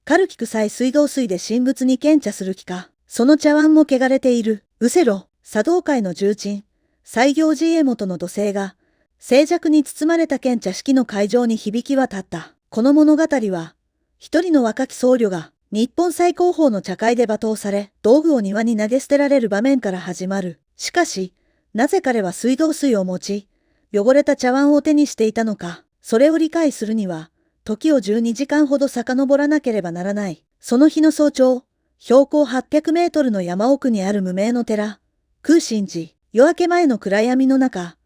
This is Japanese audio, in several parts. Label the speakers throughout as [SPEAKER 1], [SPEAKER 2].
[SPEAKER 1] 軽き臭い水道水で神仏に献茶する気か。その茶碗も汚れている。うせろ。茶道界の重鎮、西行寺家元の土星が、静寂に包まれた献茶式の会場に響き渡った。この物語は、一人の若き僧侶が、日本最高峰の茶会で罵倒され、道具を庭に投げ捨てられる場面から始まる。しかし、なぜ彼は水道水を持ち、汚れた茶碗を手にしていたのか。それを理解するには、時を12時間ほど遡らなければならない。その日の早朝、標高800メートルの山奥にある無名の寺、空心寺、夜明け前の暗闇の中、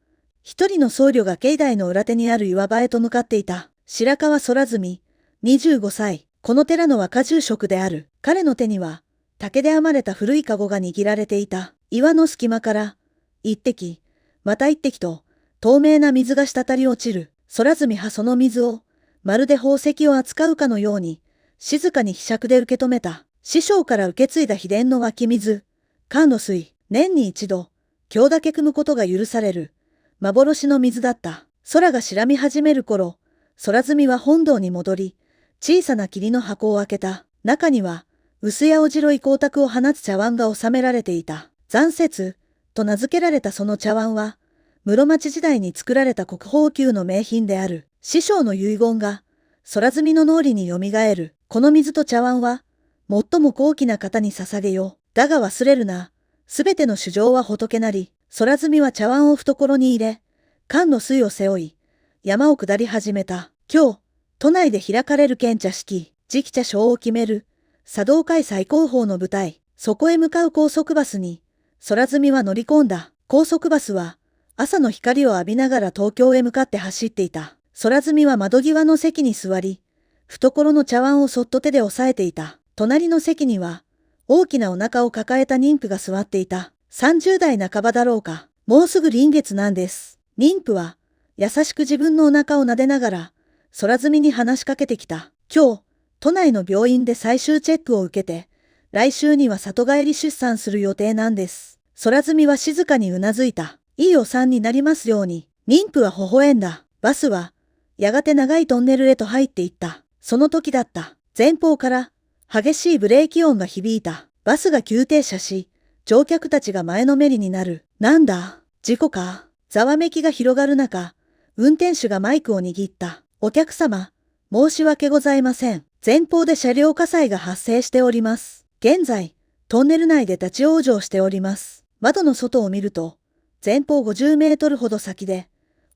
[SPEAKER 1] 一人の僧侶が境内の裏手にある岩場へと向かっていた。白川空澄、25歳。この寺の若住職である。彼の手には、竹で編まれた古い籠が握られていた。岩の隙間から、一滴、また一滴と、透明な水が滴り落ちる。空澄はその水を、まるで宝石を扱うかのように、静かにひしゃくで受け止めた。師匠から受け継いだ秘伝の湧き水、甘露水、年に一度、今日だけ汲むことが許される。幻の水だった。空が白み始める頃、空澄は本堂に戻り、小さな霧の箱を開けた。中には、薄青白い光沢を放つ茶碗が収められていた。残雪と名付けられたその茶碗は、室町時代に作られた国宝級の名品である。師匠の遺言が、空澄の脳裏によみがえる。この水と茶碗は、最も高貴な方に捧げよう。だが忘れるな。すべての主情は仏なり。空澄は茶碗を懐に入れ、甘の水を背負い、山を下り始めた。今日、都内で開かれる献茶式、次期茶賞を決める、茶道界最高峰の舞台。そこへ向かう高速バスに、空澄は乗り込んだ。高速バスは、朝の光を浴びながら東京へ向かって走っていた。空澄は窓際の席に座り、懐の茶碗をそっと手で押さえていた。隣の席には、大きなお腹を抱えた妊婦が座っていた。30代半ばだろうか。もうすぐ臨月なんです。妊婦は、優しく自分のお腹を撫でながら、空澄に話しかけてきた。今日、都内の病院で最終チェックを受けて、来週には里帰り出産する予定なんです。空澄は静かにうなずいた。いいお産になりますように。妊婦は微笑んだ。バスは、やがて長いトンネルへと入っていった。その時だった。前方から、激しいブレーキ音が響いた。バスが急停車し、乗客たちが前のめりになる。なんだ、事故か。ざわめきが広がる中、運転手がマイクを握った。お客様、申し訳ございません。前方で車両火災が発生しております。現在、トンネル内で立ち往生しております。窓の外を見ると、前方50メートルほど先で、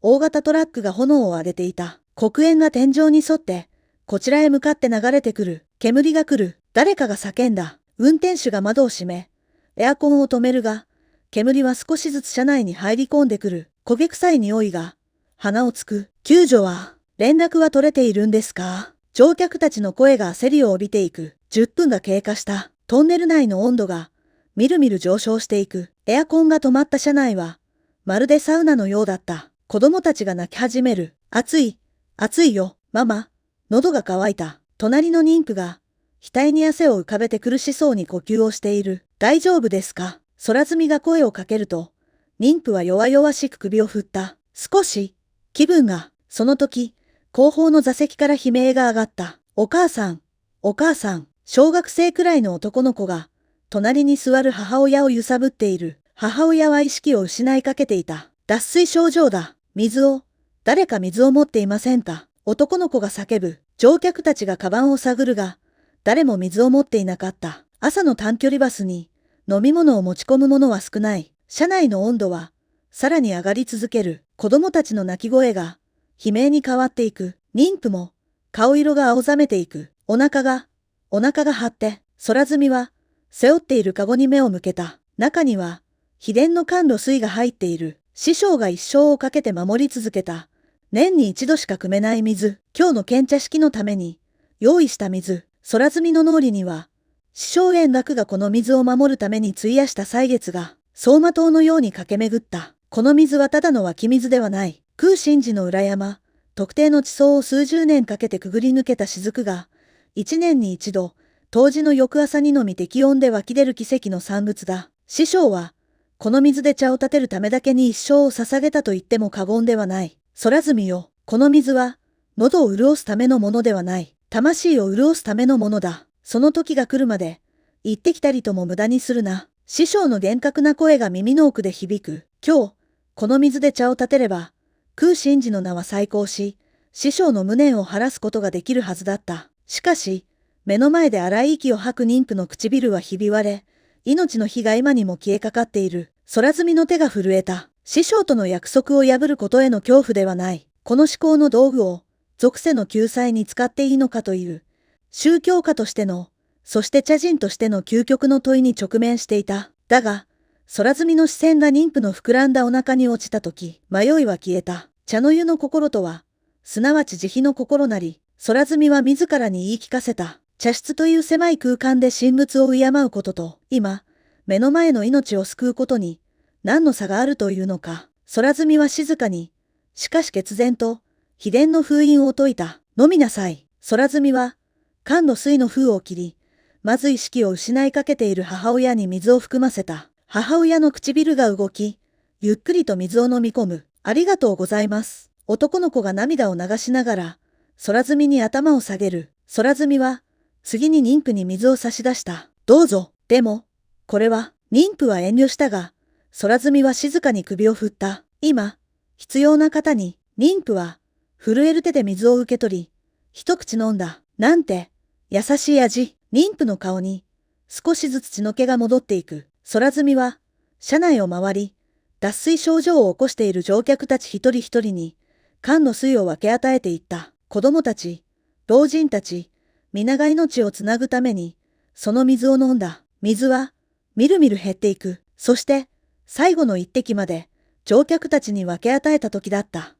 [SPEAKER 1] 大型トラックが炎を上げていた。黒煙が天井に沿って、こちらへ向かって流れてくる。煙が来る。誰かが叫んだ。運転手が窓を閉め、エアコンを止めるが、煙は少しずつ車内に入り込んでくる。焦げ臭い匂いが、鼻をつく。救助は、連絡は取れているんですか？乗客たちの声が焦りを帯びていく。10分が経過した。トンネル内の温度が、みるみる上昇していく。エアコンが止まった車内は、まるでサウナのようだった。子供たちが泣き始める。暑い、暑いよ、ママ。喉が渇いた。隣の妊婦が、額に汗を浮かべて苦しそうに呼吸をしている。大丈夫ですか？空澄が声をかけると、妊婦は弱々しく首を振った。少し、気分が、その時、後方の座席から悲鳴が上がった。お母さん、お母さん、小学生くらいの男の子が、隣に座る母親を揺さぶっている。母親は意識を失いかけていた。脱水症状だ。水を、誰か水を持っていませんか？男の子が叫ぶ。乗客たちがカバンを探るが、誰も水を持っていなかった。朝の短距離バスに、飲み物を持ち込む者は少ない。車内の温度は、さらに上がり続ける。子供たちの泣き声が、悲鳴に変わっていく。妊婦も、顔色が青ざめていく。お腹が張って、空澄は、背負っているカゴに目を向けた。中には、秘伝の甘露水が入っている。師匠が一生をかけて守り続けた。年に一度しか汲めない水。今日の献茶式のために、用意した水。空澄の脳裏には、師匠円楽がこの水を守るために費やした歳月が、走馬灯のように駆け巡った。この水はただの湧き水ではない。空心寺の裏山、特定の地層を数十年かけてくぐり抜けた雫が、一年に一度、冬至の翌朝にのみ適温で湧き出る奇跡の産物だ。師匠は、この水で茶を立てるためだけに一生を捧げたと言っても過言ではない。空澄よ、この水は、喉を潤すためのものではない。魂を潤すためのものだ。その時が来るまで、行ってきたりとも無駄にするな。師匠の厳格な声が耳の奥で響く。今日、この水で茶を立てれば、空心寺の名は再興し、師匠の無念を晴らすことができるはずだった。しかし、目の前で荒い息を吐く妊婦の唇はひび割れ、命の火が今にも消えかかっている。空積の手が震えた。師匠との約束を破ることへの恐怖ではない。この思考の道具を、俗世の救済に使っていいのかという、宗教家としての、そして茶人としての究極の問いに直面していた。だが、空積の視線が妊婦の膨らんだお腹に落ちたとき、迷いは消えた。茶の湯の心とは、すなわち慈悲の心なり、空積は自らに言い聞かせた。茶室という狭い空間で神仏を敬うことと、今、目の前の命を救うことに、何の差があるというのか。空積は静かに、しかし決然と、秘伝の封印を解いた。飲みなさい。空積は、缶の水の封を切り、まず意識を失いかけている母親に水を含ませた。母親の唇が動き、ゆっくりと水を飲み込む。ありがとうございます。男の子が涙を流しながら、空積に頭を下げる。空積は、次に妊婦に水を差し出した。どうぞ。でも、これは、妊婦は遠慮したが、空積は静かに首を振った。今、必要な方に、妊婦は、震える手で水を受け取り、一口飲んだ。なんて、優しい味。妊婦の顔に、少しずつ血の気が戻っていく。空積は、車内を回り、脱水症状を起こしている乗客たち一人一人に、缶の水を分け与えていった。子供たち、老人たち、皆が命をつなぐために、その水を飲んだ。水は、みるみる減っていく。そして、最後の一滴まで、乗客たちに分け与えた時だった。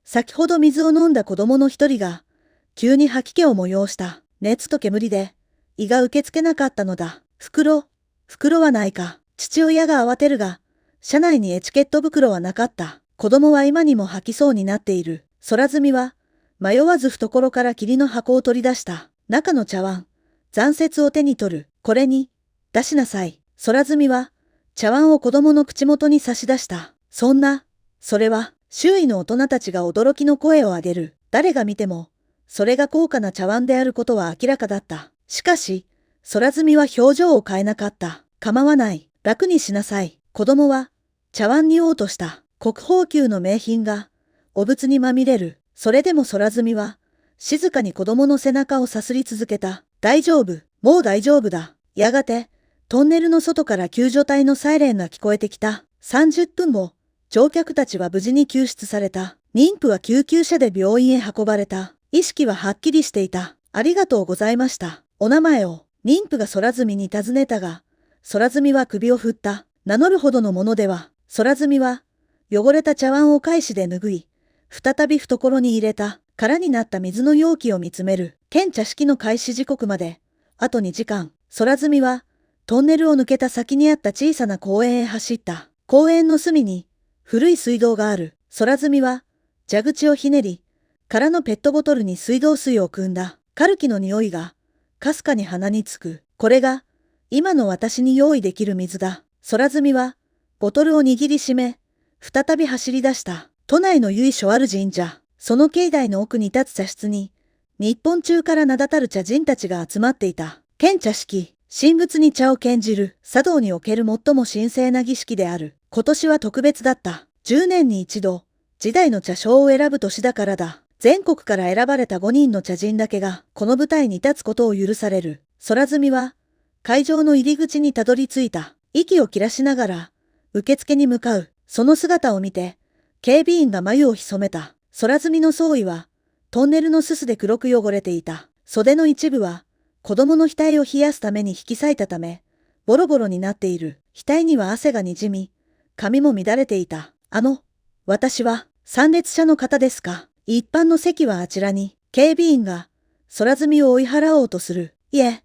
[SPEAKER 1] 先ほど水を飲んだ子供の一人が、急に吐き気を催した。熱と煙で、胃が受け付けなかったのだ。袋はないか。父親が慌てるが、車内にエチケット袋はなかった。子供は今にも吐きそうになっている。空積は、迷わず懐から霧の箱を取り出した。中の茶碗、残雪を手に取る。これに、出しなさい。空積は、茶碗を子供の口元に差し出した。それは、周囲の大人たちが驚きの声を上げる。誰が見ても、それが高価な茶碗であることは明らかだった。しかし、空積は表情を変えなかった。構わない。楽にしなさい。子供は、茶碗に嘔吐した。国宝級の名品が、お仏にまみれる。それでも空積は、静かに子供の背中をさすり続けた。大丈夫。もう大丈夫だ。やがて、トンネルの外から救助隊のサイレンが聞こえてきた。30分後、乗客たちは無事に救出された。妊婦は救急車で病院へ運ばれた。意識ははっきりしていた。ありがとうございました。お名前を、妊婦が空積に尋ねたが、空積は首を振った。名乗るほどのものでは、空積は、汚れた茶碗を返しで拭い、再び懐に入れた。空になった水の容器を見つめる。県茶式の開始時刻まで、あと2時間。空積は、トンネルを抜けた先にあった小さな公園へ走った。公園の隅に、古い水道がある。空積は、蛇口をひねり、空のペットボトルに水道水を汲んだ。カルキの匂いが、かすかに鼻につく。これが、今の私に用意できる水だ。空積は、ボトルを握りしめ、再び走り出した。都内の由緒ある神社。その境内の奥に立つ茶室に、日本中から名だたる茶人たちが集まっていた。県茶式、神仏に茶を献じる、茶道における最も神聖な儀式である。今年は特別だった。10年に一度、時代の茶匠を選ぶ年だからだ。全国から選ばれた5人の茶人だけが、この舞台に立つことを許される。空積は、会場の入り口にたどり着いた。息を切らしながら、受付に向かう。その姿を見て、警備員が眉を潜めた。空積の装衣は、トンネルのすすで黒く汚れていた。袖の一部は、子供の額を冷やすために引き裂いたため、ボロボロになっている。額には汗がにじみ、髪も乱れていた。私は、参列者の方ですか？一般の席はあちらに。警備員が、空積を追い払おうとする。いえ、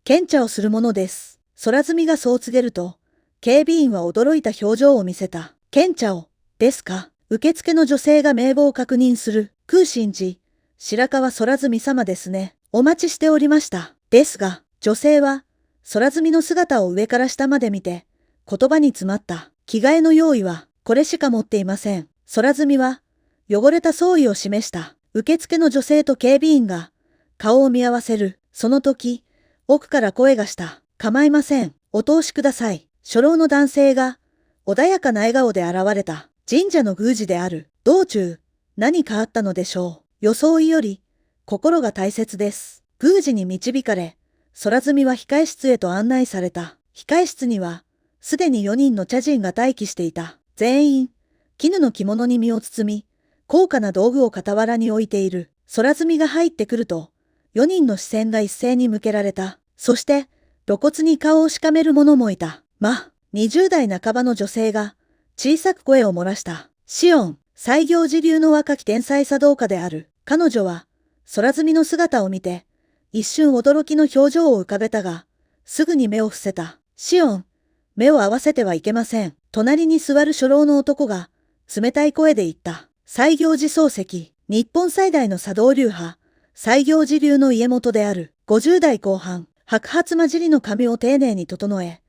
[SPEAKER 1] 献茶をするものです。空積がそう告げると、警備員は驚いた表情を見せた。献茶を、ですか？受付の女性が名簿を確認する。空心寺、白川空積様ですね。お待ちしておりました。ですが、女性は、空積の姿を上から下まで見て、言葉に詰まった。着替えの用意は、これしか持っていません。空積は、汚れた装衣を示した。受付の女性と警備員が、顔を見合わせる。その時、奥から声がした。構いません。お通しください。初老の男性が、穏やかな笑顔で現れた。神社の宮司である。道中、何かあったのでしょう。装いより、心が大切です。宮司に導かれ、空積は控室へと案内された。控室には、すでに4人の茶人が待機していた。全員、絹の着物に身を包み、高価な道具を傍らに置いている。空積が入ってくると、4人の視線が一斉に向けられた。そして、露骨に顔をしかめる者もいた。20代半ばの女性が、小さく声を漏らした。シオン、西行寺流の若き天才茶道家である。彼女は、空積の姿を見て、一瞬驚きの表情を浮かべたが、すぐに目を伏せた。シオン、目を合わせてはいけません。隣に座る初老の男が、冷たい声で言った。西行寺漱石、日本最大の茶道流派、西行寺流の家元である。50代後半、白髪混じりの髪を丁寧に整え、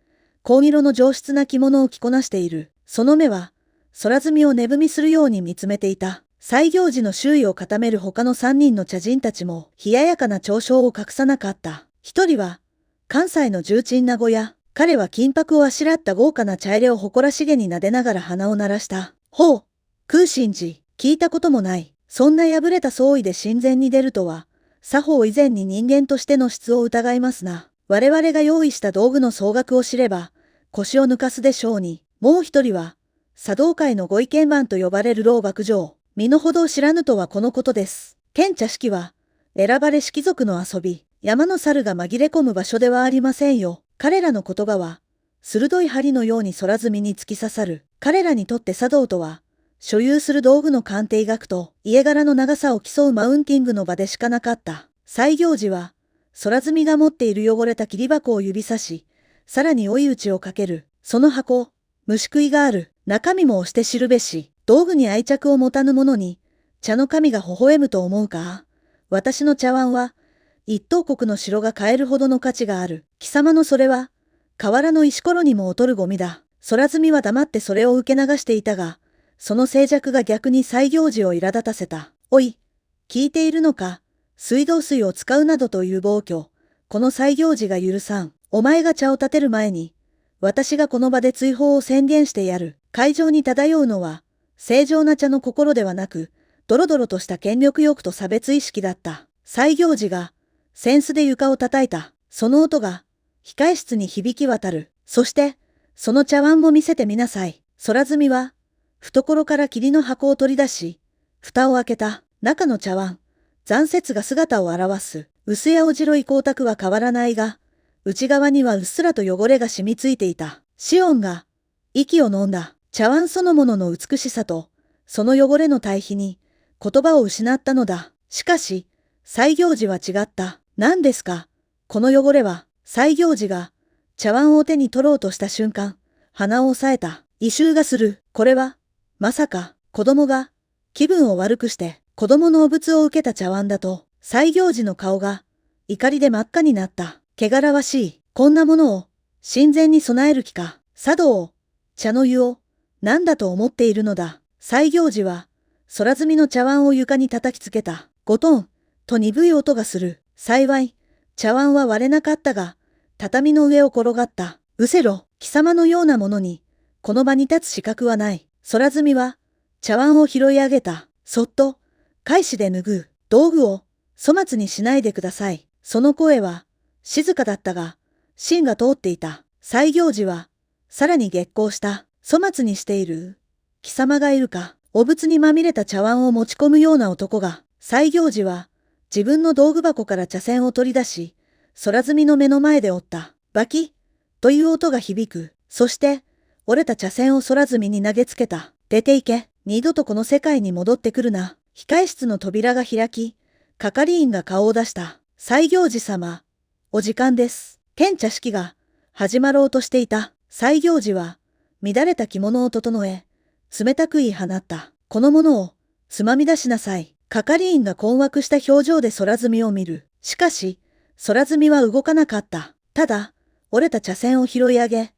[SPEAKER 1] 紺色の上質な着物を着こなしている。その目は、空積を寝踏みするように見つめていた。西行寺の周囲を固める他の3人の茶人たちも、冷ややかな嘲笑を隠さなかった。一人は、関西の重鎮名古屋。彼は金箔をあしらった豪華な茶入れを誇らしげに撫でながら鼻を鳴らした。ほう、空心寺、聞いたこともない。そんな破れた総意で神前に出るとは、作法以前に人間としての質を疑いますな。我々が用意した道具の総額を知れば、腰を抜かすでしょうに。もう一人は、茶道界のご意見番と呼ばれる老幕上。身の程を知らぬとはこのことです。剣茶式は、選ばれし貴族の遊び、山の猿が紛れ込む場所ではありませんよ。彼らの言葉は、鋭い針のように空積に突き刺さる。彼らにとって茶道とは、所有する道具の鑑定学と家柄の長さを競うマウンティングの場でしかなかった。西行寺は、空積が持っている汚れた切り箱を指さし、さらに追い打ちをかける。その箱、虫食いがある。中身も押して知るべし。道具に愛着を持たぬ者に、茶の神が微笑むと思うか。私の茶碗は、一等国の城が買えるほどの価値がある。貴様のそれは、河原の石ころにも劣るゴミだ。空積は黙ってそれを受け流していたが、その静寂が逆に西行寺を苛立たせた。おい、聞いているのか。水道水を使うなどという暴挙。この西行寺が許さん。お前が茶を立てる前に、私がこの場で追放を宣言してやる。会場に漂うのは、正常な茶の心ではなく、ドロドロとした権力欲と差別意識だった。西行寺が、扇子で床を叩いた。その音が、控室に響き渡る。そして、その茶碗も見せてみなさい。空積は、懐から霧の箱を取り出し、蓋を開けた。中の茶碗、残雪が姿を現す。薄や青白い光沢は変わらないが、内側にはうっすらと汚れが染みついていた。シオンが、息を飲んだ。茶碗そのものの美しさと、その汚れの対比に、言葉を失ったのだ。しかし、西行寺は違った。何ですか、この汚れは。西行寺が、茶碗を手に取ろうとした瞬間、鼻を押さえた。異臭がする。これは、まさか、子供が、気分を悪くして、子供のお仏を受けた茶碗だと、西行寺の顔が、怒りで真っ赤になった。汚らわしい。こんなものを、神前に備える気か。茶道を、茶の湯を、何だと思っているのだ。西行寺は、空積みの茶碗を床に叩きつけた。ゴトン、と鈍い音がする。幸い、茶碗は割れなかったが、畳の上を転がった。うせろ、貴様のようなものに、この場に立つ資格はない。空積みは、茶碗を拾い上げた。そっと、返しで拭う。道具を、粗末にしないでください。その声は、静かだったが、芯が通っていた。西行寺は、さらに激高した。粗末にしている。貴様がいるか。お仏にまみれた茶碗を持ち込むような男が、西行寺は、自分の道具箱から茶筅を取り出し、空積みの目の前で折った。バキッという音が響く。そして、折れた茶筅を空積みに投げつけた。出て行け。二度とこの世界に戻ってくるな。控室の扉が開き、係員が顔を出した。西行寺様、お時間です。剣茶式が始まろうとしていた。西行寺は、乱れた着物を整え、冷たく言い放った。このものを、つまみ出しなさい。係員が困惑した表情で空積みを見る。しかし、空積みは動かなかった。ただ、折れた茶筅を拾い上げ、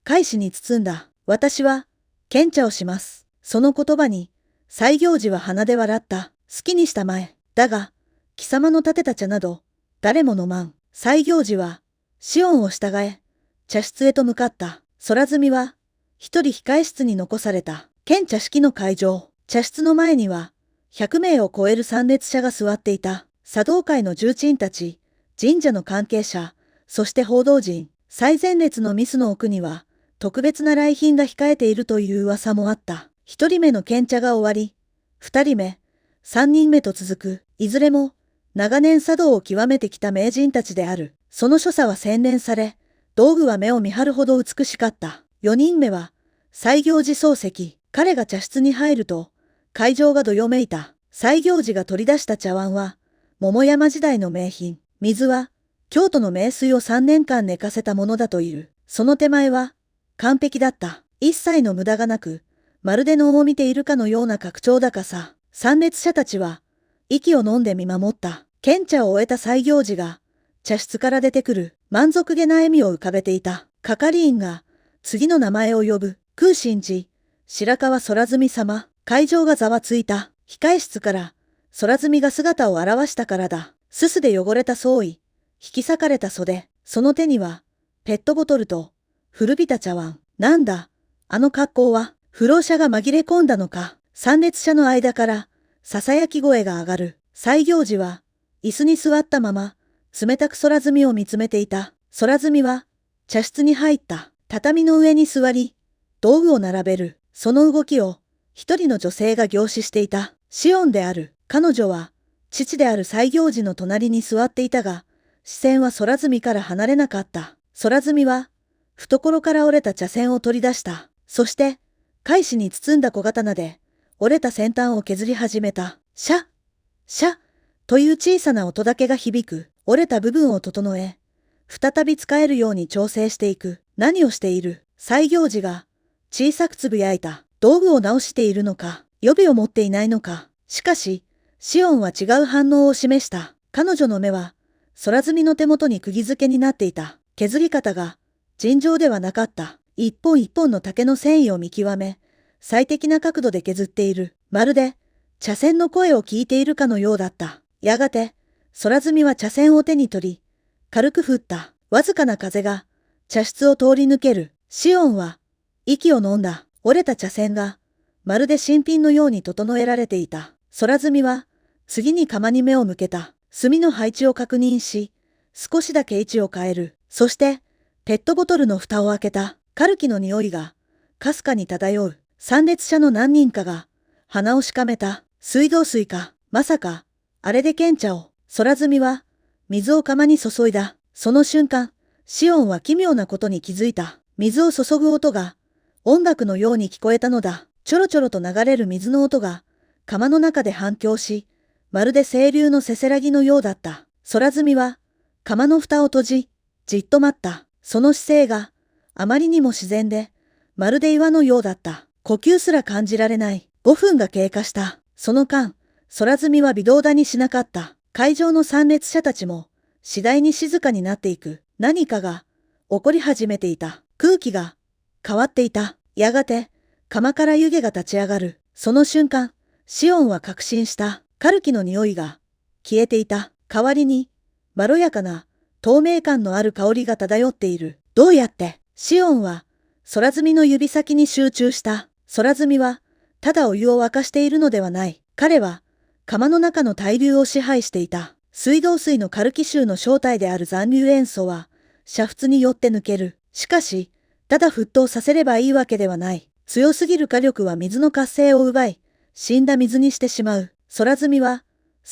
[SPEAKER 1] 返しに包んだ。私は、剣茶をします。その言葉に、西行寺は鼻で笑った。好きにしたまえ。だが、貴様の立てた茶など、誰も飲まん。西行寺は、シオンを従え、茶室へと向かった。空積は、一人控え室に残された。県茶式の会場。茶室の前には、100名を超える参列者が座っていた。茶道会の重鎮たち、神社の関係者、そして報道陣、最前列のミスの奥には、特別な来賓が控えているという噂もあった。一人目の献茶が終わり、二人目、三人目と続く、いずれも、長年茶道を極めてきた名人たちである。その所作は洗練され、道具は目を見張るほど美しかった。四人目は、西行寺漱石。彼が茶室に入ると、会場がどよめいた。西行寺が取り出した茶碗は、桃山時代の名品。水は、京都の名水を3年間寝かせたものだという。その手前は、完璧だった。一切の無駄がなく、まるで能を見ているかのような格調高さ。参列者たちは、息を飲んで見守った。献茶を終えた西行寺が、茶室から出てくる、満足げな笑みを浮かべていた。係員が、次の名前を呼ぶ。空心寺、白川空積様。会場がざわついた。控え室から、空積が姿を現したからだ。すすで汚れた装衣、引き裂かれた袖、その手には、ペットボトルと、古びた茶碗。なんだ、あの格好は、不老者が紛れ込んだのか。参列者の間から、囁き声が上がる。西行寺は、椅子に座ったまま、冷たく空積みを見つめていた。空積みは、茶室に入った。畳の上に座り、道具を並べる。その動きを、一人の女性が凝視していた。シオンである。彼女は、父である西行寺の隣に座っていたが、視線は空積みから離れなかった。空積みは、懐から折れた茶筅を取り出した。そして、懐紙に包んだ小刀で、折れた先端を削り始めた。シャッ、シャッ、という小さな音だけが響く。折れた部分を整え、再び使えるように調整していく。何をしている？西行寺が、小さくつぶやいた。道具を直しているのか、予備を持っていないのか。しかし、シオンは違う反応を示した。彼女の目は、空積みの手元に釘付けになっていた。削り方が、尋常ではなかった。一本一本の竹の繊維を見極め、最適な角度で削っている。まるで、茶筅の声を聞いているかのようだった。やがて、空積みは茶筅を手に取り、軽く振った。わずかな風が、茶室を通り抜ける。シオンは、息を飲んだ。折れた茶筅が、まるで新品のように整えられていた。空積みは、次に釜に目を向けた。炭の配置を確認し、少しだけ位置を変える。そして、ペットボトルの蓋を開けた。カルキの匂いが、かすかに漂う。参列者の何人かが、鼻をしかめた。水道水か。まさか、あれで献茶を。空積みは、水を釜に注いだ。その瞬間、シオンは奇妙なことに気づいた。水を注ぐ音が、音楽のように聞こえたのだ。ちょろちょろと流れる水の音が、釜の中で反響し、まるで清流のせせらぎのようだった。空積みは、釜の蓋を閉じ、じっと待った。その姿勢が、あまりにも自然で、まるで岩のようだった。呼吸すら感じられない。5分が経過した。その間、空積みは微動だにしなかった。会場の参列者たちも、次第に静かになっていく。何かが、起こり始めていた。空気が、変わっていた。やがて、釜から湯気が立ち上がる。その瞬間、シオンは確信した。カルキの匂いが、消えていた。代わりに、まろやかな、透明感のある香りが漂っている。どうやって、シオンは、空積みの指先に集中した。空積みは、ただお湯を沸かしているのではない。彼は、釜の中の対流を支配していた。水道水のカルキ臭の正体である残留塩素は、煮沸によって抜ける。しかし、ただ沸騰させればいいわけではない。強すぎる火力は水の活性を奪い、死んだ水にしてしまう。空積みは、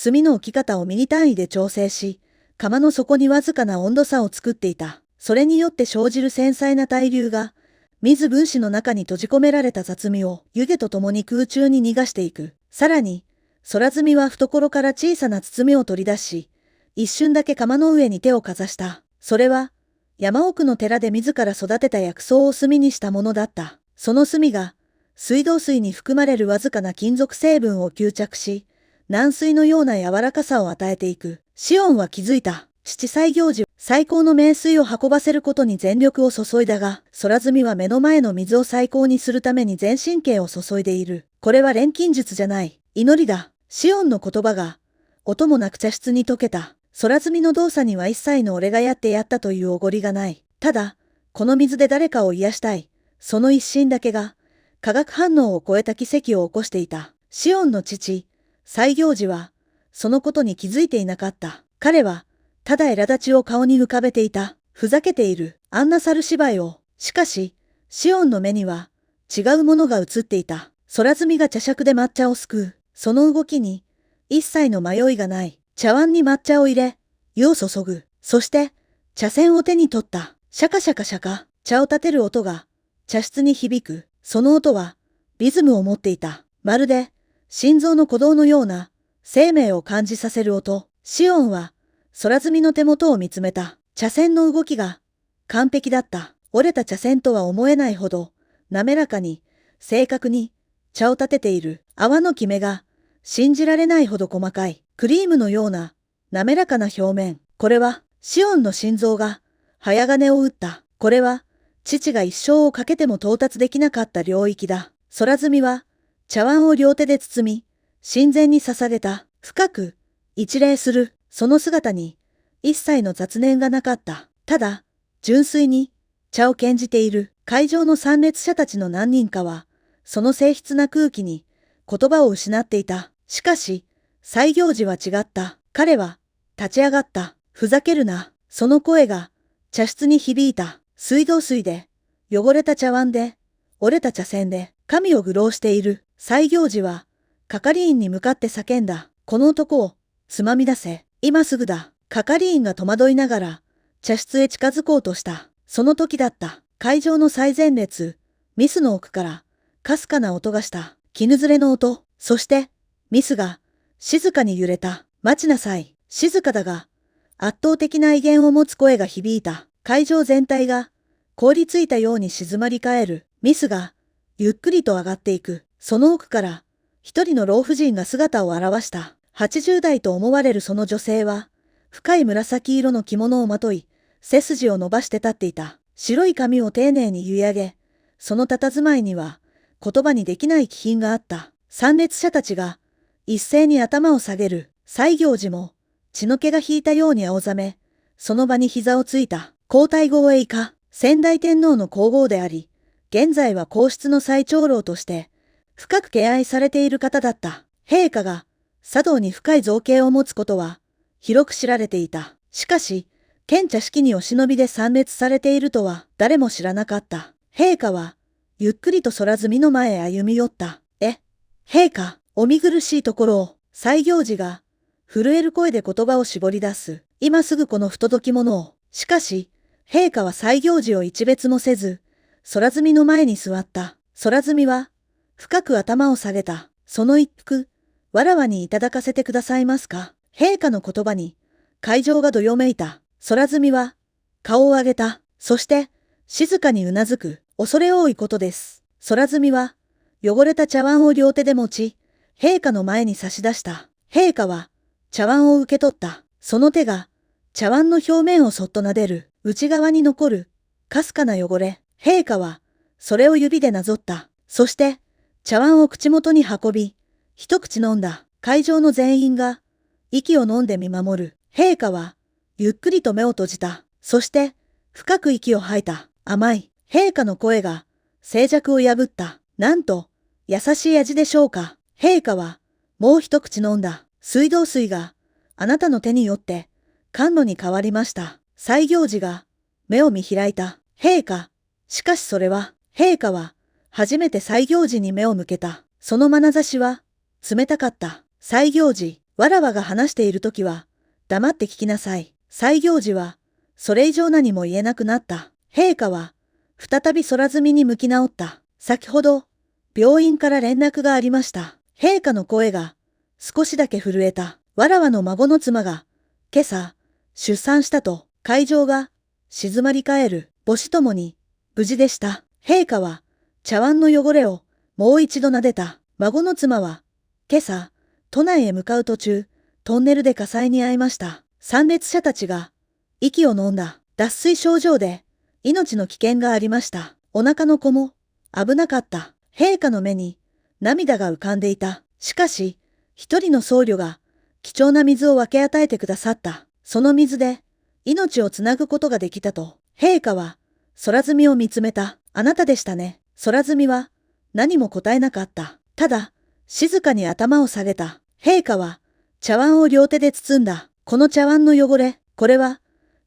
[SPEAKER 1] 炭の置き方をミリ単位で調整し、釜の底にわずかな温度差を作っていた。それによって生じる繊細な対流が、水分子の中に閉じ込められた雑味を湯気とともに空中に逃がしていく。さらに、空積みは懐から小さな包みを取り出し、一瞬だけ釜の上に手をかざした。それは、山奥の寺で自ら育てた薬草を炭にしたものだった。その炭が、水道水に含まれるわずかな金属成分を吸着し、軟水のような柔らかさを与えていく。シオンは気づいた。父西行寺、最高の名水を運ばせることに全力を注いだが、空積みは目の前の水を最高にするために全神経を注いでいる。これは錬金術じゃない。祈りだ。シオンの言葉が、音もなく茶室に溶けた。空積みの動作には一切の俺がやってやったというおごりがない。ただ、この水で誰かを癒したい。その一心だけが、化学反応を超えた奇跡を起こしていた。シオンの父、西行寺は、そのことに気づいていなかった。彼は、ただ苛立ちを顔に浮かべていた。ふざけている。あんな猿芝居を。しかし、シオンの目には、違うものが映っていた。空積みが茶杓で抹茶をすくう。その動きに、一切の迷いがない。茶碗に抹茶を入れ、湯を注ぐ。そして、茶筅を手に取った。シャカシャカシャカ、茶を立てる音が、茶室に響く。その音は、リズムを持っていた。まるで、心臓の鼓動のような、生命を感じさせる音。シオンは、空積みの手元を見つめた。茶筅の動きが、完璧だった。折れた茶筅とは思えないほど、滑らかに、正確に、茶を立てている。泡のきめが、信じられないほど細かい。クリームのような、滑らかな表面。これは、シオンの心臓が、早金を打った。これは、父が一生をかけても到達できなかった領域だ。空積みは、茶碗を両手で包み、神前に捧げた。深く、一礼する。その姿に、一切の雑念がなかった。ただ、純粋に、茶を献じている。会場の参列者たちの何人かは、その静筆な空気に、言葉を失っていた。しかし、西行寺は違った。彼は、立ち上がった。ふざけるな。その声が、茶室に響いた。水道水で、汚れた茶碗で、折れた茶筅で、神を愚弄している。西行寺は、係員に向かって叫んだ。この男を、つまみ出せ。今すぐだ。係員が戸惑いながら、茶室へ近づこうとした。その時だった。会場の最前列、ミスの奥から、かすかな音がした。絹ずれの音。そして、ミスが、静かに揺れた。待ちなさい。静かだが、圧倒的な威厳を持つ声が響いた。会場全体が、凍りついたように静まり返る。ミスが、ゆっくりと上がっていく。その奥から、一人の老婦人が姿を現した。80代と思われるその女性は、深い紫色の着物をまとい、背筋を伸ばして立っていた。白い髪を丁寧に結い上げ、その佇まいには、言葉にできない気品があった。参列者たちが、一斉に頭を下げる。西行寺も、血の気が引いたように青ざめ、その場に膝をついた。皇太后へ以下、先代天皇の皇后であり、現在は皇室の最長老として、深く敬愛されている方だった。陛下が、茶道に深い造形を持つことは、広く知られていた。しかし、献茶式にお忍びで参列されているとは誰も知らなかった。陛下は、ゆっくりと空積みの前へ歩み寄った。陛下、お見苦しいところを、西行寺が、震える声で言葉を絞り出す。今すぐこの不届き者を。しかし、陛下は西行寺を一別もせず、空積みの前に座った。空積みは、深く頭を下げた。その一服、わらわにいただかせてくださいますか。陛下の言葉に、会場がどよめいた。空積みは、顔を上げた。そして、静かにうなずく。恐れ多いことです。空積みは、汚れた茶碗を両手で持ち、陛下の前に差し出した。陛下は、茶碗を受け取った。その手が、茶碗の表面をそっと撫でる。内側に残る、かすかな汚れ。陛下は、それを指でなぞった。そして、茶碗を口元に運び、一口飲んだ。会場の全員が、息を飲んで見守る。陛下は、ゆっくりと目を閉じた。そして、深く息を吐いた。甘い。陛下の声が、静寂を破った。なんと、優しい味でしょうか。陛下は、もう一口飲んだ。水道水が、あなたの手によって、甘露に変わりました。西行寺が、目を見開いた。陛下。しかしそれは、陛下は、初めて西行寺に目を向けた。その眼差しは、冷たかった。西行寺、わらわが話しているときは、黙って聞きなさい。西行寺は、それ以上何も言えなくなった。陛下は、再び空積みに向き直った。先ほど、病院から連絡がありました。陛下の声が、少しだけ震えた。わらわの孫の妻が、今朝、出産したと、会場が、静まり返る。母子ともに、無事でした。陛下は、茶碗の汚れを、もう一度撫でた。孫の妻は、今朝、都内へ向かう途中、トンネルで火災に遭いました。参列者たちが、息を飲んだ。脱水症状で、命の危険がありました。お腹の子も、危なかった。陛下の目に、涙が浮かんでいた。しかし、一人の僧侶が、貴重な水を分け与えてくださった。その水で、命をつなぐことができたと、陛下は、空積を見つめた。あなたでしたね。空積は、何も答えなかった。ただ、静かに頭を下げた。陛下は、茶碗を両手で包んだ。この茶碗の汚れ、これは、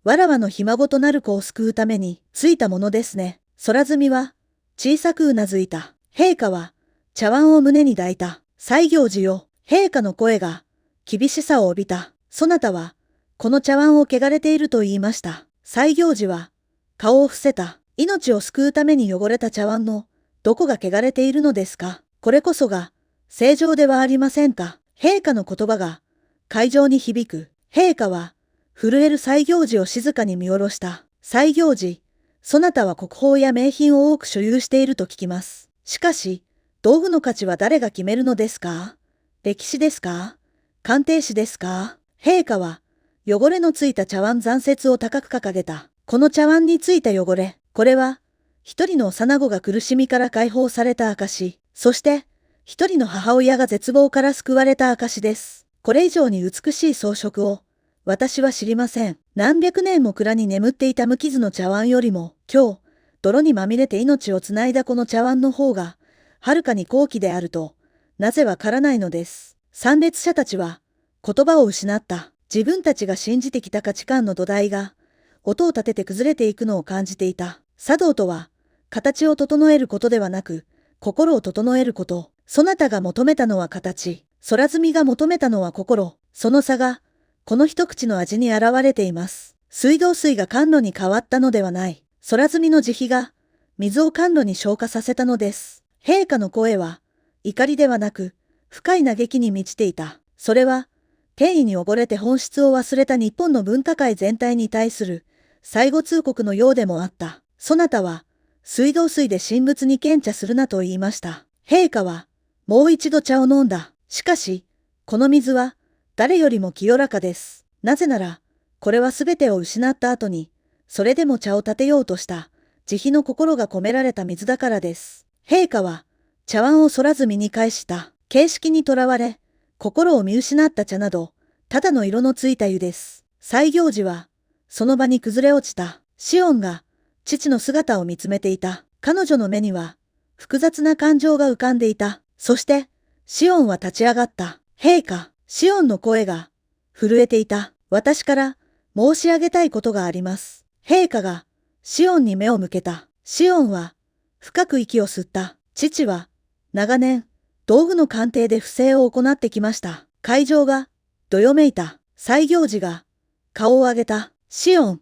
[SPEAKER 1] わらわのひ孫となる子を救うために、ついたものですね。空積は、小さくうなずいた。陛下は、茶碗を胸に抱いた。西行寺よ。陛下の声が、厳しさを帯びた。そなたは、この茶碗を汚れていると言いました。西行寺は、顔を伏せた。命を救うために汚れた茶碗の、どこが汚れているのですか。これこそが、正常ではありませんか。陛下の言葉が、会場に響く。陛下は、震える西行寺を静かに見下ろした。西行寺、そなたは国宝や名品を多く所有していると聞きます。しかし、道具の価値は誰が決めるのですか。歴史ですか。鑑定士ですか。陛下は、汚れのついた茶碗残雪を高く掲げた。この茶碗についた汚れ、これは、一人の幼子が苦しみから解放された証、そして、一人の母親が絶望から救われた証です。これ以上に美しい装飾を、私は知りません。何百年も蔵に眠っていた無傷の茶碗よりも、今日、泥にまみれて命をつないだこの茶碗の方が、はるかに高貴であると、なぜわからないのです。参列者たちは、言葉を失った。自分たちが信じてきた価値観の土台が、音を立てて崩れていくのを感じていた。茶道とは、形を整えることではなく、心を整えること。そなたが求めたのは形、空積が求めたのは心。その差が、この一口の味に現れています。水道水が甘露に変わったのではない。空積の慈悲が、水を甘露に昇華させたのです。陛下の声は、怒りではなく、深い嘆きに満ちていた。それは、権威に溺れて本質を忘れた日本の文化界全体に対する、最後通告のようでもあった。そなたは、水道水で神仏に献茶するなと言いました。陛下は、もう一度茶を飲んだ。しかし、この水は、誰よりも清らかです。なぜなら、これはすべてを失った後に、それでも茶を立てようとした、慈悲の心が込められた水だからです。陛下は、茶碗を空積みに返した。形式にとらわれ、心を見失った茶など、ただの色のついた湯です。西行寺は、その場に崩れ落ちた。シオンが、父の姿を見つめていた。彼女の目には、複雑な感情が浮かんでいた。そして、シオンは立ち上がった。陛下、シオンの声が、震えていた。私から、申し上げたいことがあります。陛下が、シオンに目を向けた。シオンは、深く息を吸った。父は、長年、道具の鑑定で不正を行ってきました。会場が、どよめいた。西行寺が、顔を上げた。シオン、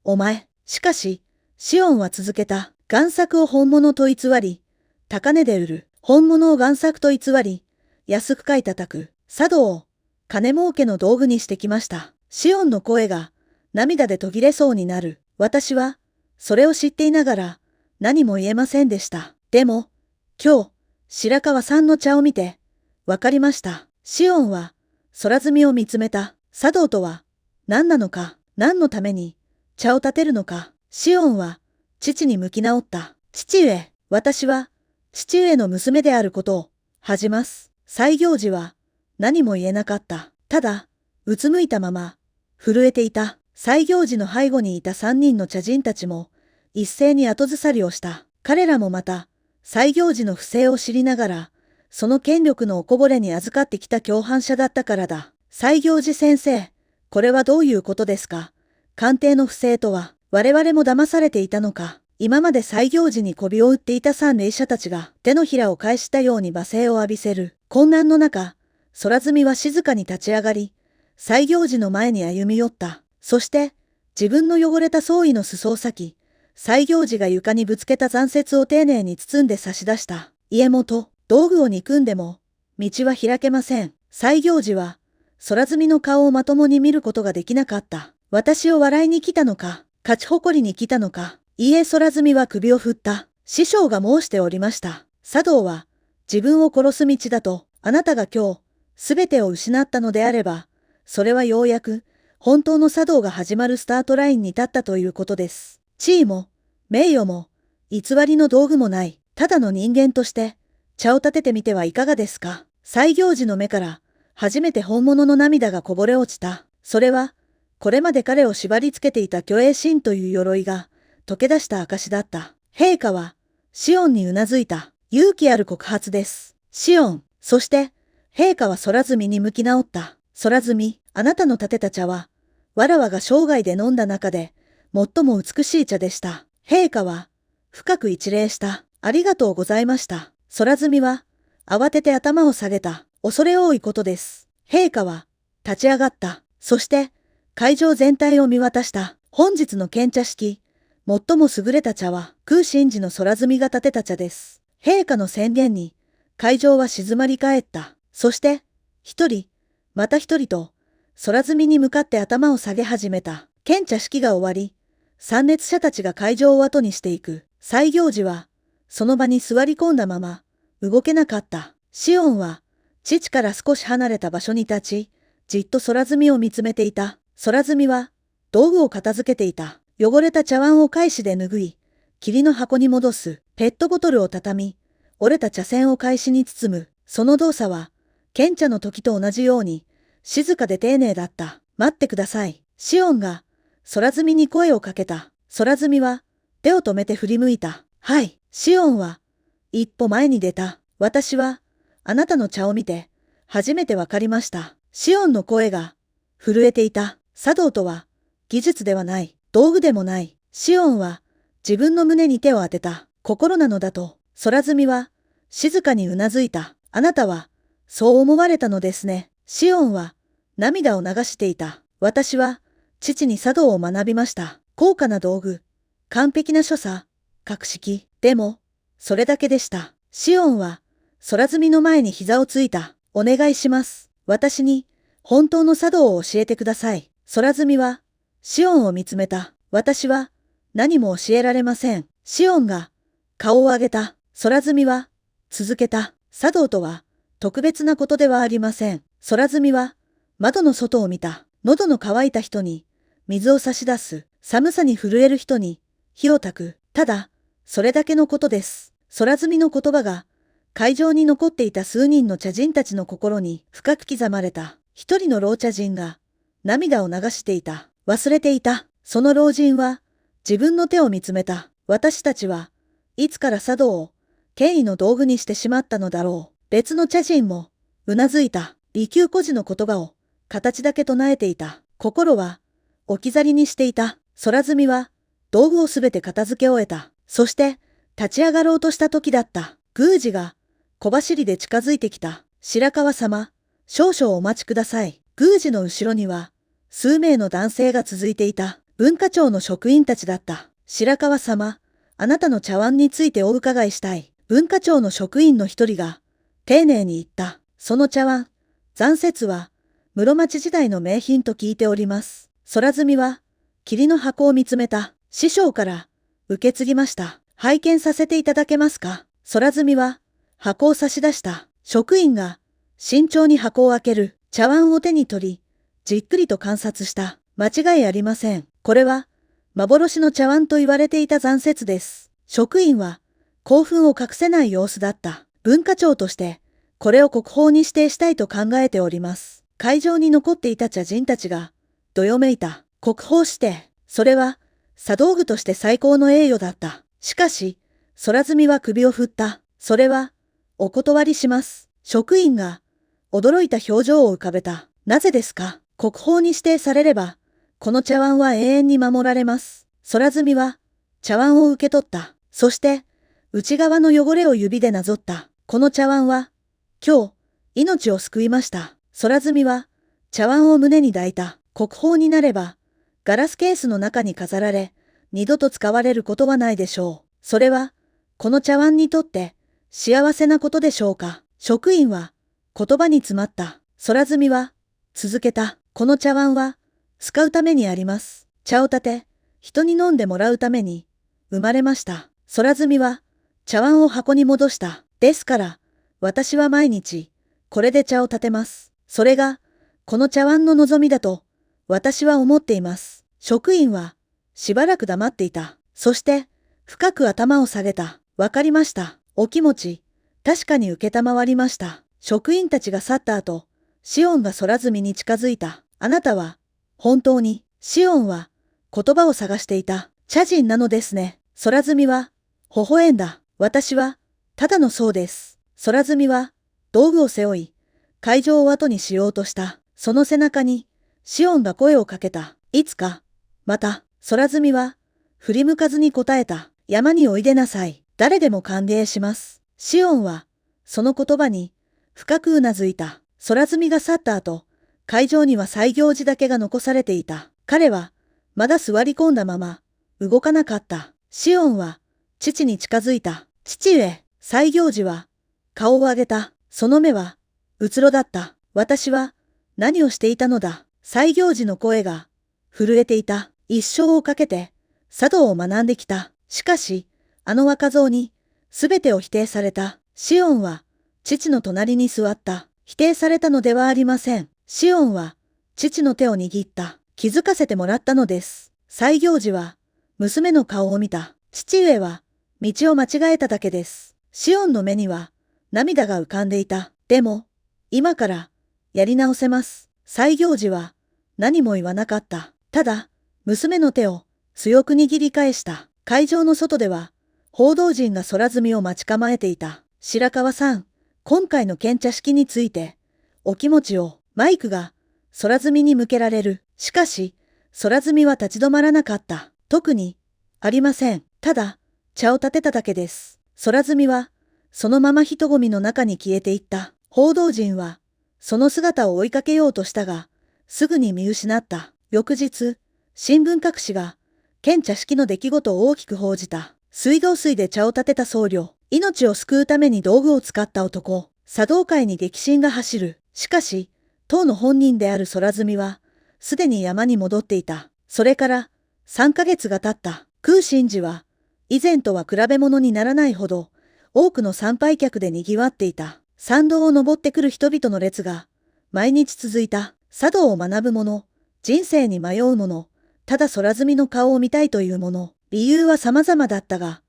[SPEAKER 1] お前。しかし、シオンは続けた。贋作を本物と偽り、高値で売る。本物を贋作と偽り、安く買い叩く。茶道を、金儲けの道具にしてきました。シオンの声が、涙で途切れそうになる。私は、それを知っていながら、何も言えませんでした。でも、今日、白川さんの茶を見て、わかりました。シオンは、空積みを見つめた。茶道とは、何なのか、何のために、茶を立てるのか。シオンは、父に向き直った。父上、私は、父上の娘であることを、恥じます。西行寺は、何も言えなかった。ただ、うつむいたまま、震えていた。西行寺の背後にいた3人の茶人たちも、一斉に後ずさりをした。彼らもまた、西行寺の不正を知りながら、その権力のおこぼれに預かってきた共犯者だったからだ。西行寺先生、これはどういうことですか。鑑定の不正とは、我々も騙されていたのか。今まで西行寺に媚びを売っていた三霊者たちが手のひらを返したように罵声を浴びせる。混乱の中、空積は静かに立ち上がり、西行寺の前に歩み寄った。そして、自分の汚れた総意の裾を裂き、西行寺が床にぶつけた残雪を丁寧に包んで差し出した。家元、道具を憎んでも、道は開けません。西行寺は、空積の顔をまともに見ることができなかった。私を笑いに来たのか、勝ち誇りに来たのか。いいえ、空積は首を振った。師匠が申しておりました。茶道は、自分を殺す道だと、あなたが今日、すべてを失ったのであれば、それはようやく、本当の茶道が始まるスタートラインに立ったということです。地位も、名誉も、偽りの道具もない、ただの人間として、茶を立ててみてはいかがですか。西行寺の目から、初めて本物の涙がこぼれ落ちた。それは、これまで彼を縛り付けていた虚栄心という鎧が溶け出した証だった。陛下は、シオンにうなずいた。勇気ある告発です。シオン、そして、陛下は空積に向き直った。空積、あなたの立てた茶は、わらわが生涯で飲んだ中で、最も美しい茶でした。陛下は、深く一礼した。ありがとうございました。空積は、慌てて頭を下げた。恐れ多いことです。陛下は、立ち上がった。そして、会場全体を見渡した。本日の献茶式、最も優れた茶は、空神寺の空積が立てた茶です。陛下の宣言に、会場は静まり返った。そして、一人、また一人と、空積に向かって頭を下げ始めた。献茶式が終わり、参列者たちが会場を後にしていく。西行寺は、その場に座り込んだまま、動けなかった。シオンは、父から少し離れた場所に立ち、じっと空積を見つめていた。空積は、道具を片付けていた。汚れた茶碗を返しで拭い、霧の箱に戻す。ペットボトルを畳み、折れた茶筅を返しに包む。その動作は、献茶の時と同じように、静かで丁寧だった。待ってください。シオンが、空積に声をかけた。空積は、手を止めて振り向いた。はい。シオンは、一歩前に出た。私は、あなたの茶を見て、初めてわかりました。シオンの声が、震えていた。茶道とは、技術ではない。道具でもない。シオンは、自分の胸に手を当てた。心なのだと。空積は、静かにうなずいた。あなたは、そう思われたのですね。シオンは、涙を流していた。私は、父に茶道を学びました。高価な道具、完璧な所作、格式。でも、それだけでした。シオンは、空積の前に膝をついた。お願いします。私に、本当の茶道を教えてください。空積は、シオンを見つめた。私は、何も教えられません。シオンが、顔を上げた。空積は、続けた。茶道とは、特別なことではありません。空積は、窓の外を見た。喉の渇いた人に、水を差し出す。寒さに震える人に、火を焚く。ただ、それだけのことです。空積の言葉が、会場に残っていた数人の茶人たちの心に深く刻まれた。一人の老茶人が、涙を流していた。忘れていた。その老人は、自分の手を見つめた。私たちは、いつから茶道を、権威の道具にしてしまったのだろう。別の茶人も、うなずいた。利休孤児の言葉を、形だけ唱えていた。心は、置き去りにしていた。空積は、道具をすべて片付け終えた。そして、立ち上がろうとした時だった。宮司が、小走りで近づいてきた。白河様、少々お待ちください。宮司の後ろには、数名の男性が続いていた。文化庁の職員たちだった。白河様、あなたの茶碗についてお伺いしたい。文化庁の職員の一人が、丁寧に言った。その茶碗、残雪は、室町時代の名品と聞いております。空積は、霧の箱を見つめた。師匠から、受け継ぎました。拝見させていただけますか。空積は、箱を差し出した。職員が、慎重に箱を開ける。茶碗を手に取り、じっくりと観察した。間違いありません。これは、幻の茶碗と言われていた残雪です。職員は、興奮を隠せない様子だった。文化庁として、これを国宝に指定したいと考えております。会場に残っていた茶人たちが、どよめいた。国宝指定。それは、茶道具として最高の栄誉だった。しかし、空積は首を振った。それは、お断りします。職員が、驚いた表情を浮かべた。なぜですか。国宝に指定されれば、この茶碗は永遠に守られます。空積は、茶碗を受け取った。そして、内側の汚れを指でなぞった。この茶碗は、今日、命を救いました。空積は、茶碗を胸に抱いた。国宝になれば、ガラスケースの中に飾られ、二度と使われることはないでしょう。それは、この茶碗にとって、幸せなことでしょうか。職員は、言葉に詰まった。空積は、続けた。この茶碗は、使うためにあります。茶を立て、人に飲んでもらうために、生まれました。空積は、茶碗を箱に戻した。ですから、私は毎日、これで茶を立てます。それが、この茶碗の望みだと、私は思っています。職員は、しばらく黙っていた。そして、深く頭を下げた。わかりました。お気持ち、確かに受けたまわりました。職員たちが去った後、シオンが空積みに近づいた。あなたは、本当に、シオンは、言葉を探していた。茶人なのですね。空積みは、微笑んだ。私は、ただのそうです。空積みは、道具を背負い、会場を後にしようとした。その背中に、シオンが声をかけた。いつか、また、空積みは、振り向かずに答えた。山においでなさい。誰でも歓迎します。シオンは、その言葉に、深くうなずいた。空積みが去った後、会場には西行寺だけが残されていた。彼は、まだ座り込んだまま、動かなかった。シオンは、父に近づいた。父上、西行寺は、顔を上げた。その目は、うつろだった。私は、何をしていたのだ。西行寺の声が、震えていた。一生をかけて、茶道を学んできた。しかし、あの若造に、すべてを否定された。シオンは、父の隣に座った。否定されたのではありません。シオンは、父の手を握った。気づかせてもらったのです。西行寺は、娘の顔を見た。父上は、道を間違えただけです。シオンの目には、涙が浮かんでいた。でも、今から、やり直せます。西行寺は、何も言わなかった。ただ、娘の手を、強く握り返した。会場の外では、報道陣が空積みを待ち構えていた。白川さん、今回の献茶式について、お気持ちを、マイクが、空積みに向けられる。しかし、空積みは立ち止まらなかった。特に、ありません。ただ、茶を立てただけです。空積みは、そのまま人混みの中に消えていった。報道陣は、その姿を追いかけようとしたが、すぐに見失った。翌日、新聞各紙が、献茶式の出来事を大きく報じた。水道水で茶を立てた僧侶、命を救うために道具を使った男、茶道界に激震が走る。しかし、当の本人である空積みは、すでに山に戻っていた。それから、3ヶ月が経った。空心寺は、以前とは比べ物にならないほど、多くの参拝客で賑わっていた。参道を登ってくる人々の列が、毎日続いた。茶道を学ぶ者、人生に迷う者、ただ空積みの顔を見たいという者、理由は様々だったが、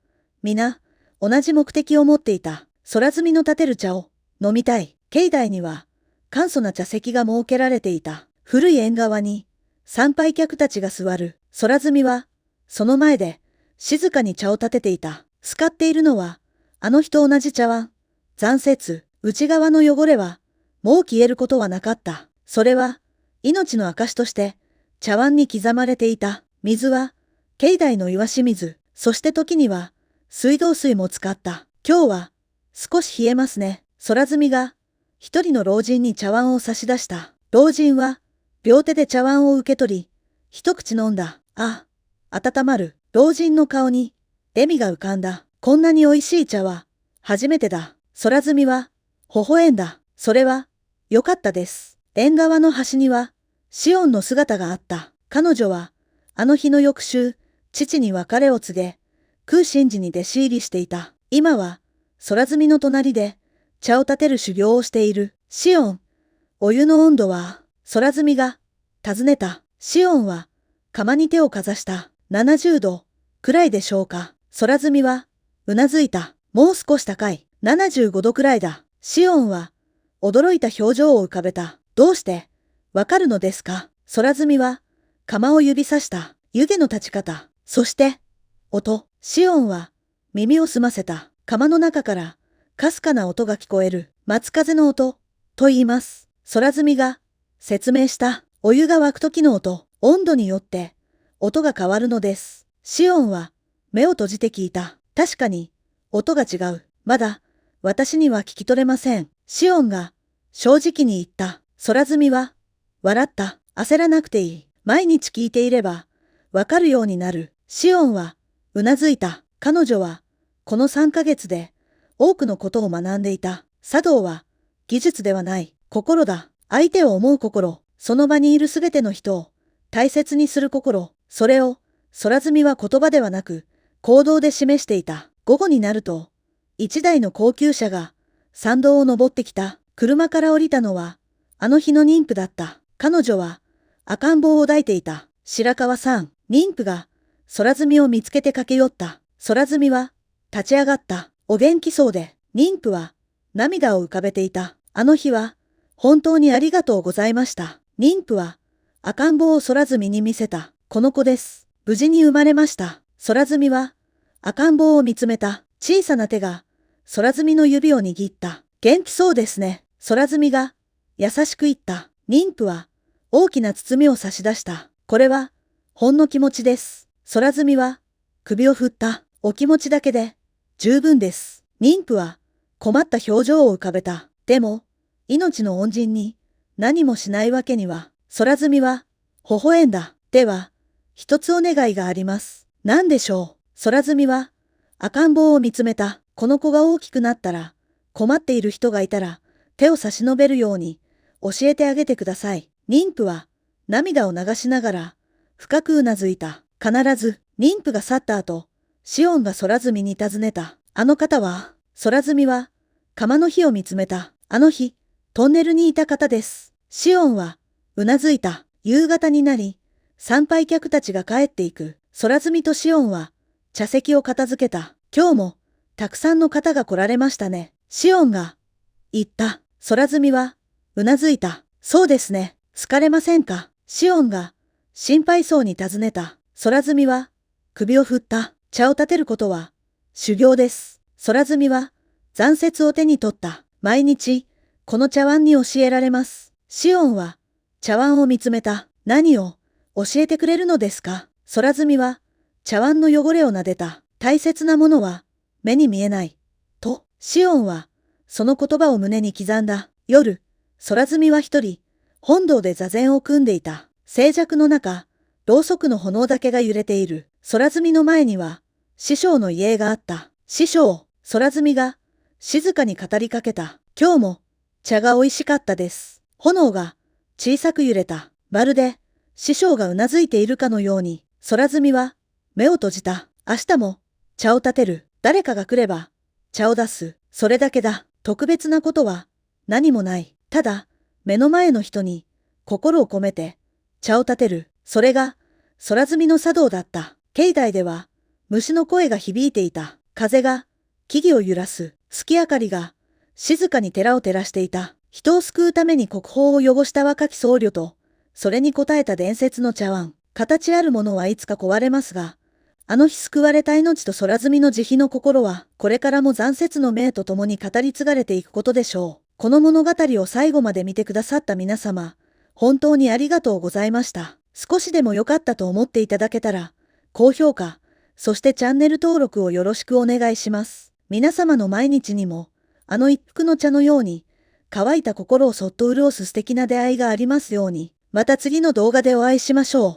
[SPEAKER 1] 皆、同じ目的を持っていた。空積みの立てる茶を、飲みたい。境内には、簡素な茶席が設けられていた。古い縁側に、参拝客たちが座る。空積みは、その前で、静かに茶を立てていた。使っているのは、あの日と同じ茶碗。残雪、内側の汚れは、もう消えることはなかった。それは、命の証として、茶碗に刻まれていた。水は、境内の岩清水、そして時には、水道水も使った。今日は、少し冷えますね。空積みが、一人の老人に茶碗を差し出した。老人は、両手で茶碗を受け取り、一口飲んだ。ああ、温まる。老人の顔に、笑みが浮かんだ。こんなに美味しい茶は、初めてだ。空積みは、微笑んだ。それは、よかったです。縁側の端には、シオンの姿があった。彼女は、あの日の翌週、父に別れを告げ、空心寺に弟子入りしていた。今は、空積みの隣で、茶を立てる修行をしている。シオン、お湯の温度は、空積みが、尋ねた。シオンは、釜に手をかざした。70度、くらいでしょうか。空積みは、うなずいた。もう少し高い。75度くらいだ。シオンは、驚いた表情を浮かべた。どうして、わかるのですか。空積みは、釜を指さした。湯気の立ち方。そして、音。シオンは、耳を澄ませた。釜の中から、かすかな音が聞こえる。松風の音、と言います。空積みが、説明した。お湯が沸く時の音、温度によって、音が変わるのです。シオンは、目を閉じて聞いた。確かに、音が違う。まだ、私には聞き取れません。シオンが、正直に言った。空積みは、笑った。焦らなくていい。毎日聞いていれば、わかるようになる。シオンは、うなずいた。彼女は、この3ヶ月で、多くのことを学んでいた。茶道は、技術ではない。心だ。相手を思う心。その場にいるすべての人を、大切にする心。それを、空積みは言葉ではなく、行動で示していた。午後になると、一台の高級車が、山道を登ってきた。車から降りたのは、あの日の妊婦だった。彼女は、赤ん坊を抱いていた。白川さん、妊婦が、空積みを見つけて駆け寄った。空積みは、立ち上がった。お元気そうで、妊婦は、涙を浮かべていた。あの日は、本当にありがとうございました。妊婦は赤ん坊を空澄に見せた。この子です。無事に生まれました。空澄は赤ん坊を見つめた。小さな手が空澄の指を握った。元気そうですね。空澄が優しく言った。妊婦は大きな包みを差し出した。これはほんの気持ちです。空澄は首を振った。お気持ちだけで十分です。妊婦は困った表情を浮かべた。でも命の恩人に何もしないわけには。空澄は微笑んだ。では一つお願いがあります。何でしょう。空澄は赤ん坊を見つめた。この子が大きくなったら困っている人がいたら手を差し伸べるように教えてあげてください。妊婦は涙を流しながら深くうなずいた。必ず。妊婦が去った後、シオンが空澄に尋ねた。あの方は。空澄は釜の火を見つめた。あの日トンネルにいた方です。シオンはうなずいた。夕方になり参拝客たちが帰っていく。空澄とシオンは茶席を片付けた。今日もたくさんの方が来られましたね。シオンが言った。空澄はうなずいた。そうですね。疲れませんか。シオンが心配そうに尋ねた。空澄は首を振った。茶を立てることは修行です。空澄は残雪を手に取った。毎日この茶碗に教えられます。シオンは茶碗を見つめた。何を教えてくれるのですか。空澄は茶碗の汚れを撫でた。大切なものは目に見えない。と、シオンはその言葉を胸に刻んだ。夜、空澄は一人、本堂で座禅を組んでいた。静寂の中、ろうそくの炎だけが揺れている。空澄の前には、師匠の遺影があった。師匠、空澄が静かに語りかけた。今日も茶が美味しかったです。炎が小さく揺れた。まるで師匠がうなずいているかのように、空澄は目を閉じた。明日も茶を立てる。誰かが来れば茶を出す。それだけだ。特別なことは何もない。ただ目の前の人に心を込めて茶を立てる。それが空澄の茶道だった。境内では虫の声が響いていた。風が木々を揺らす。月明かりが静かに寺を照らしていた。人を救うために国宝を汚した若き僧侶と、それに応えた伝説の茶碗。形あるものはいつか壊れますが、あの日救われた命と空澄の慈悲の心は、これからも残雪の命と共に語り継がれていくことでしょう。この物語を最後まで見てくださった皆様、本当にありがとうございました。少しでも良かったと思っていただけたら、高評価、そしてチャンネル登録をよろしくお願いします。皆様の毎日にも、あの一服の茶のように、乾いた心をそっと潤す素敵な出会いがありますように。また次の動画でお会いしましょう。